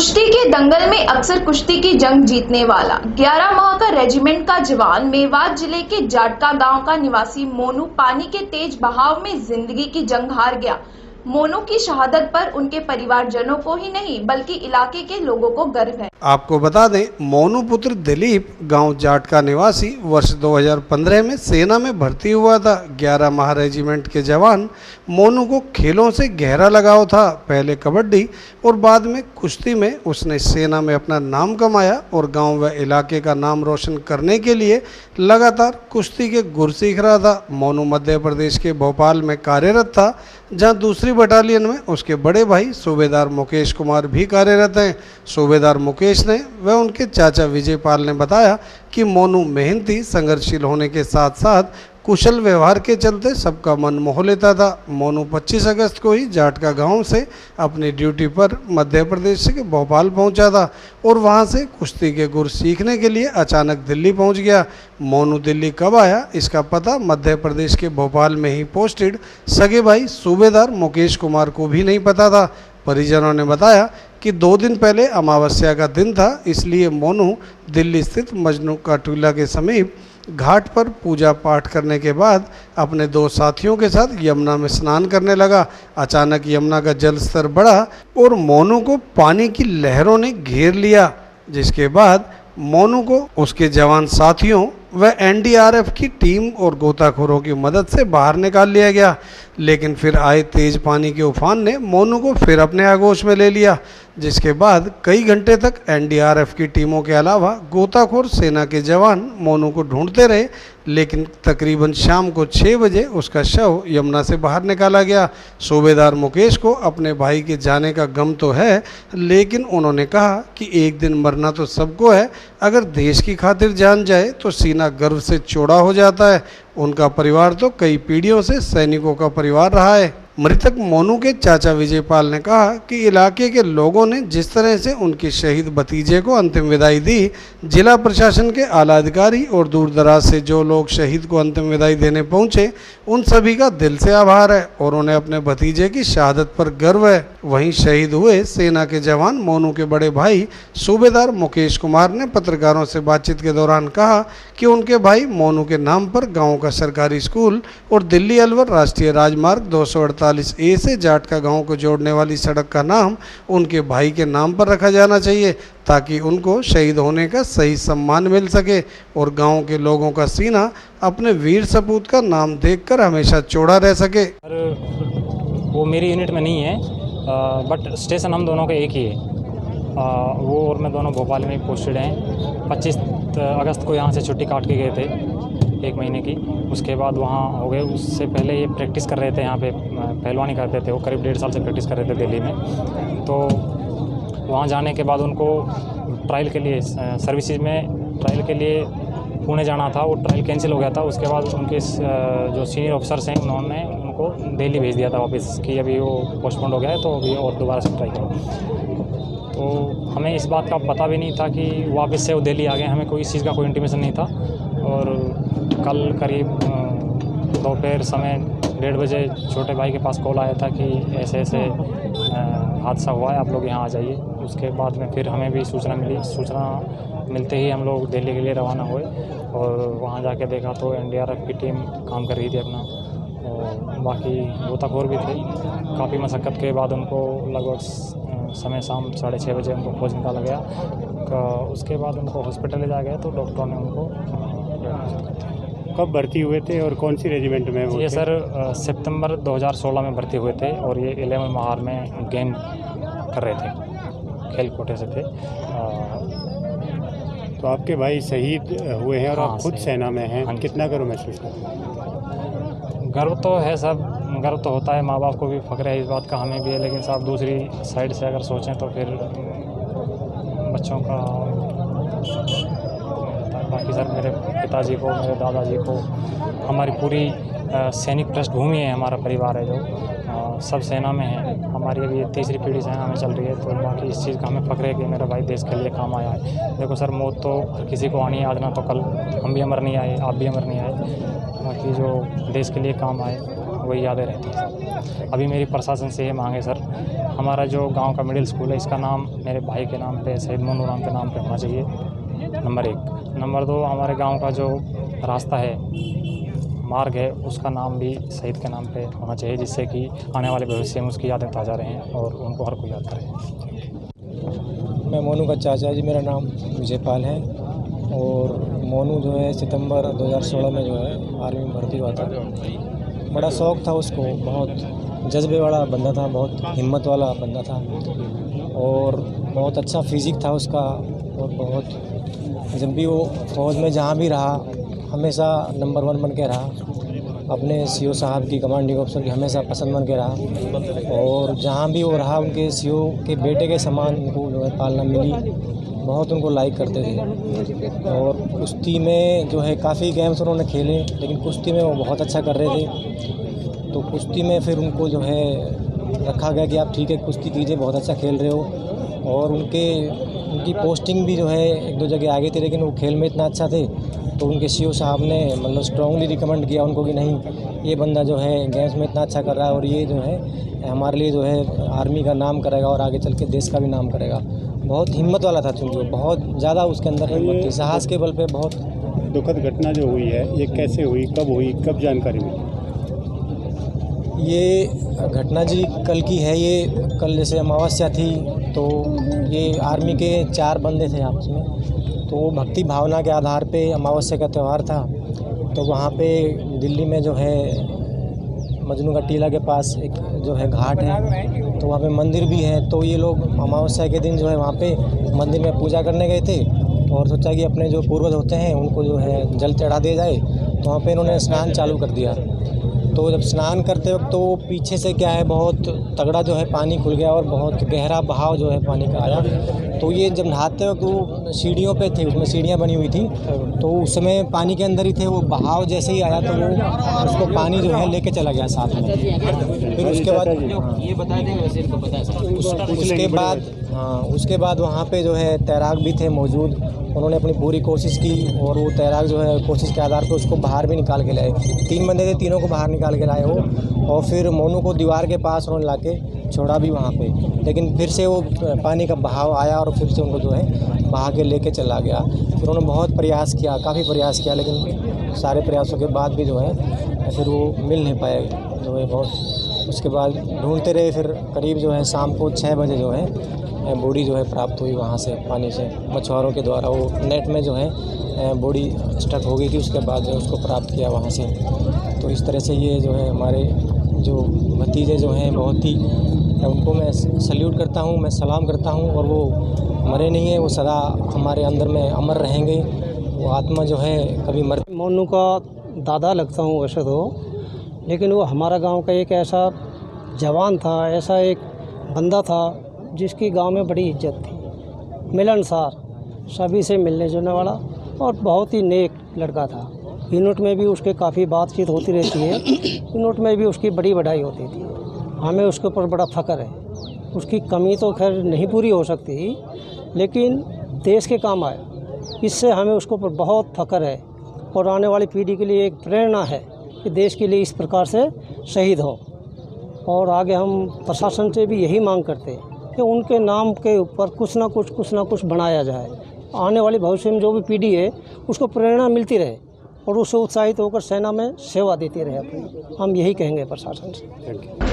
कुश्ती के दंगल में अक्सर कुश्ती की जंग जीतने वाला 11 माह का रेजिमेंट का जवान मेवात जिले के जाटका गांव का निवासी मोनू पानी के तेज बहाव में जिंदगी की जंग हार गया। मोनू की शहादत पर उनके परिवारजनों को ही नहीं बल्कि इलाके के लोगों को गर्व है। आपको बता दें, मोनू पुत्र दिलीप गांव जाट का निवासी वर्ष 2015 में सेना में भर्ती हुआ था। 11 माह रेजिमेंट के जवान मोनू को खेलों से गहरा लगाव था। पहले कबड्डी और बाद में कुश्ती में उसने सेना में अपना नाम कमाया और गांव व इलाके का नाम रोशन करने के लिए लगातार कुश्ती के गुर सीख रहा था। मोनू मध्य प्रदेश के भोपाल में कार्यरत था, जहां दूसरी बटालियन में उसके बड़े भाई सूबेदार मुकेश कुमार भी कार्यरत हैं। सूबेदार मुकेश ने व उनके चाचा विजय पाल ने बताया कि मोनू मेहनती, संघर्षशील होने के साथ साथ कुशल व्यवहार के चलते सबका मन मोह लेता था। मोनू 25 अगस्त को ही जाटका गांव से अपनी ड्यूटी पर मध्य प्रदेश के भोपाल पहुंचा था और वहां से कुश्ती के गुर सीखने के लिए अचानक दिल्ली पहुंच गया। मोनू दिल्ली कब आया, इसका पता मध्य प्रदेश के भोपाल में ही पोस्टेड सगे भाई सूबेदार मुकेश कुमार को भी नहीं पता था। परिजनों ने बताया कि 2 दिन पहले अमावस्या का दिन था, इसलिए मोनू दिल्ली स्थित मजनू का टीला के समीप घाट पर पूजा पाठ करने के बाद अपने 2 साथियों के साथ यमुना में स्नान करने लगा। अचानक यमुना का जल स्तर बढ़ा और मोनू को पानी की लहरों ने घेर लिया, जिसके बाद मोनू को उसके जवान साथियों व एनडीआरएफ की टीम और गोताखोरों की मदद से बाहर निकाल लिया गया। लेकिन फिर आए तेज पानी के उफान ने मोनू को फिर अपने आगोश में ले लिया, जिसके बाद कई घंटे तक एनडीआरएफ की टीमों के अलावा गोताखोर सेना के जवान मोनू को ढूंढते रहे। लेकिन तकरीबन शाम को 6 बजे उसका शव यमुना से बाहर निकाला गया। सूबेदार मुकेश को अपने भाई के जाने का गम तो है, लेकिन उन्होंने कहा कि एक दिन मरना तो सबको है, अगर देश की खातिर जान जाए तो सीना गर्व से चौड़ा हो जाता है। उनका परिवार तो कई पीढ़ियों से सैनिकों का परिवार रहा है। मृतक मोनू के चाचा विजय पाल ने कहा कि इलाके के लोगों ने जिस तरह से उनके शहीद भतीजे को अंतिम विदाई दी, जिला प्रशासन के आला अधिकारी और दूर दराज से जो लोग शहीद को अंतिम विदाई देने पहुंचे, उन सभी का दिल से आभार है और उन्हें अपने भतीजे की शहादत पर गर्व है। वहीं शहीद हुए सेना के जवान मोनू के बड़े भाई सूबेदार मुकेश कुमार ने पत्रकारों से बातचीत के दौरान कहा कि उनके भाई मोनू के नाम पर गाँव का सरकारी स्कूल और दिल्ली अलवर राष्ट्रीय राजमार्ग 248A से जाटका गांव को जोड़ने वाली सड़क का नाम उनके भाई के नाम पर रखा जाना चाहिए, ताकि उनको शहीद होने का सही सम्मान मिल सके और गांव के लोगों का सीना अपने वीर सपूत का नाम देखकर हमेशा चौड़ा रह सके। वो मेरी यूनिट में नहीं है, बट स्टेशन हम दोनों का एक ही है। वो और मैं दोनों भोपाल में पोस्टेड हैं। 25 अगस्त को यहाँ से छुट्टी काट के गए थे 1 महीने की। उसके बाद वहाँ हो गए। उससे पहले ये प्रैक्टिस कर रहे थे, यहाँ पे पहलवानी करते थे। वो करीब 1.5 साल से प्रैक्टिस कर रहे थे दिल्ली में। तो वहाँ जाने के बाद उनको ट्रायल के लिए सर्विसेज में ट्रायल के लिए पुणे जाना था। वो ट्रायल कैंसिल हो गया था। उसके बाद उनके जो सीनियर ऑफिसर्स हैं उन्होंने उनको दिल्ली भेज दिया था वापस कि अभी वो पोस्टपोन हो गया है, तो अभी और दोबारा से ट्राई करो। तो हमें इस बात का पता भी नहीं था कि वापस से वो दिल्ली आ गए। हमें कोई इस चीज़ का कोई इंटीमेशन नहीं था। और कल करीब दोपहर समय 1:30 बजे छोटे भाई के पास कॉल आया था कि ऐसे ऐसे हादसा हुआ है, आप लोग यहाँ आ जाइए। उसके बाद में फिर हमें भी सूचना मिली। सूचना मिलते ही हम लोग दिल्ली के लिए रवाना हुए और वहाँ जाके देखा तो एनडीआरएफ की टीम काम कर रही थी अपना, और बाकी गोताखोर भी थे। काफ़ी मशक्क़त के बाद उनको लगभग समय शाम 6:30 बजे उनको खोज निकाला गया। उसके बाद उनको हॉस्पिटल ले जाया गया तो डॉक्टरों ने उनको कब भर्ती हुए थे और कौन सी रेजिमेंट में वो ये थे? सर सितंबर 2016 में भर्ती हुए थे और ये 11 महार में गेम कर रहे थे, खेल कोटे से थे। तो आपके भाई शहीद हुए हैं और हाँ, आप खुद शहीद। सेना में हैं, हाँ, कितना गर्व महसूस करते हैं? गर्व तो है सब, गर्व तो होता है। माँ बाप को भी फ़ख्र है इस बात का, हमें भी है। लेकिन साहब दूसरी साइड से अगर सोचें तो फिर बच्चों का बाकी सर मेरे पिताजी को, मेरे दादाजी को, हमारी पूरी सैनिक पृष्ठभूमि है। हमारा परिवार है जो सब सेना में है। हमारी अभी 3री पीढ़ी सेना में चल रही है। तो बाकी इस चीज़ का हमें फ़ख्र है कि मेरा भाई देश के लिए काम आया है। देखो सर, मौत तो हर किसी को आनी है, आज ना तो कल। हम भी अमर नहीं आए, आप भी अमर नहीं आए। बाकी जो देश के लिए काम आए वही यादें रहती हैं सर। अभी मेरी प्रशासन से ये मांग है सर, हमारा जो गांव का मिडिल स्कूल है इसका नाम मेरे भाई के नाम पे, शहीद मोनू राम के नाम पे होना चाहिए, नंबर 1। नंबर 2, हमारे गांव का जो रास्ता है, मार्ग है, उसका नाम भी शहीद के नाम पे होना चाहिए, जिससे कि आने वाले भविष्य में उसकी यादें ताज़ा रहें और उनको हर कोई याद करे। मैं मोनू का चाचा जी, मेरा नाम विजयपाल है। और मोनू जो है सितंबर 2016 में जो है आर्मी में भर्ती हुआ था। बड़ा शौक़ था उसको, बहुत जज्बे वाला बंदा था, बहुत हिम्मत वाला बंदा था और बहुत अच्छा फिज़िक था उसका। और बहुत जब भी वो फ़ौज में जहाँ भी रहा हमेशा नंबर 1 बन के रहा, अपने सीओ साहब की, कमांडिंग ऑफिसर की हमेशा पसंद बन के रहा। और जहाँ भी वो रहा उनके सीओ के बेटे के समान उनको जो है पालना मिली, बहुत उनको लाइक करते थे। और कुश्ती में जो है काफ़ी गेम्स उन्होंने खेले, लेकिन कुश्ती में वो बहुत अच्छा कर रहे थे। तो कुश्ती में फिर उनको जो है रखा गया कि आप ठीक है कुश्ती कीजिए, बहुत अच्छा खेल रहे हो। और उनकी पोस्टिंग भी जो है 1-2 जगह आगे थी, लेकिन वो खेल में इतना अच्छा थे तो उनके सीओ साहब ने मतलब स्ट्रांगली रिकमेंड किया उनको कि नहीं, ये बंदा जो है गेम्स में इतना अच्छा कर रहा है और ये जो है हमारे लिए जो है आर्मी का नाम करेगा और आगे चल के देश का भी नाम करेगा। बहुत हिम्मत वाला था, चूँकि वो बहुत ज़्यादा उसके अंदर हिम्मत थी, साहस के बल पे। बहुत दुखद घटना जो हुई है ये कैसे हुई, कब जानकारी मिली? ये घटना जी कल की है। ये कल जैसे अमावस्या थी तो ये आर्मी के 4 बंदे थे आपस में, तो वो भक्ति भावना के आधार पे अमावस्या का त्यौहार था। तो वहाँ पे दिल्ली में जो है मजनू का टीला के पास एक जो है घाट है, तो वहाँ पे मंदिर भी है। तो ये लोग अमावस्या के दिन जो है वहाँ पे मंदिर में पूजा करने गए थे और सोचा कि अपने जो पूर्वज होते हैं उनको जो है जल चढ़ा दिया जाए। तो वहाँ पे इन्होंने स्नान चालू कर दिया। तो जब स्नान करते वक्त तो पीछे से क्या है बहुत तगड़ा जो है पानी खुल गया और बहुत गहरा बहाव जो है पानी का आया। तो ये जब नहाते वक्त वो सीढ़ियों पे थे, उसमें सीढ़ियाँ बनी हुई थी, तो उस समय पानी के अंदर ही थे। वो बहाव जैसे ही आया तो वो उसको पानी जो है लेके चला गया साथ में। फिर उसके बाद वहाँ पे जो है तैराक भी थे मौजूद। उन्होंने अपनी पूरी कोशिश की और वो तैराक जो है कोशिश के आधार पर उसको बाहर भी निकाल के लाए। 3 बंदे थे, तीनों को बाहर निकाल के लाए वो। और फिर मोनू को दीवार के पास उन्होंने लाके छोड़ा भी वहाँ पे, लेकिन फिर से वो पानी का बहाव आया और फिर से उनको जो है बहा के लेके चला गया। फिर उन्होंने बहुत प्रयास किया, काफ़ी प्रयास किया, लेकिन सारे प्रयासों के बाद भी जो है फिर वो मिल नहीं पाए जो है बहुत। उसके बाद ढूंढते रहे, फिर करीब जो है शाम को 6 बजे जो है बॉडी जो है प्राप्त हुई वहाँ से, पानी से मछुआरों के द्वारा। वो नेट में जो है बॉडी स्टक हो गई थी, उसके बाद जो उसको प्राप्त किया वहाँ से। तो इस तरह से ये जो है हमारे जो भतीजे जो हैं बहुत ही, उनको मैं सल्यूट करता हूँ, मैं सलाम करता हूँ। और वो मरे नहीं हैं, वो सदा हमारे अंदर में अमर रहेंगे। वो आत्मा जो है कभी मर। मोनू का दादा लगता हूँ वैसे तो, लेकिन वो हमारा गांव का एक ऐसा जवान था, ऐसा एक बंदा था जिसकी गांव में बड़ी इज्जत थी, मिलनसार, सभी से मिलने जुलने वाला और बहुत ही नेक लड़का था। यूनिट में भी उसके काफ़ी बातचीत होती रहती है, यूनिट में भी उसकी बड़ी बढ़ाई होती थी। हमें उसके ऊपर बड़ा फ़ख्र है। उसकी कमी तो खैर नहीं पूरी हो सकती, लेकिन देश के काम आए, इससे हमें उसके ऊपर बहुत फ़ख्र है। और आने वाली पीढ़ी के लिए एक प्रेरणा है कि देश के लिए इस प्रकार से शहीद हो। और आगे हम प्रशासन से भी यही मांग करते हैं कि उनके नाम के ऊपर कुछ ना कुछ बनाया जाए। आने वाली भविष्य में जो भी पीढ़ी है उसको प्रेरणा मिलती रहे और उससे उत्साहित होकर सेना में सेवा देती रहे अपनी। हम यही कहेंगे प्रशासन से।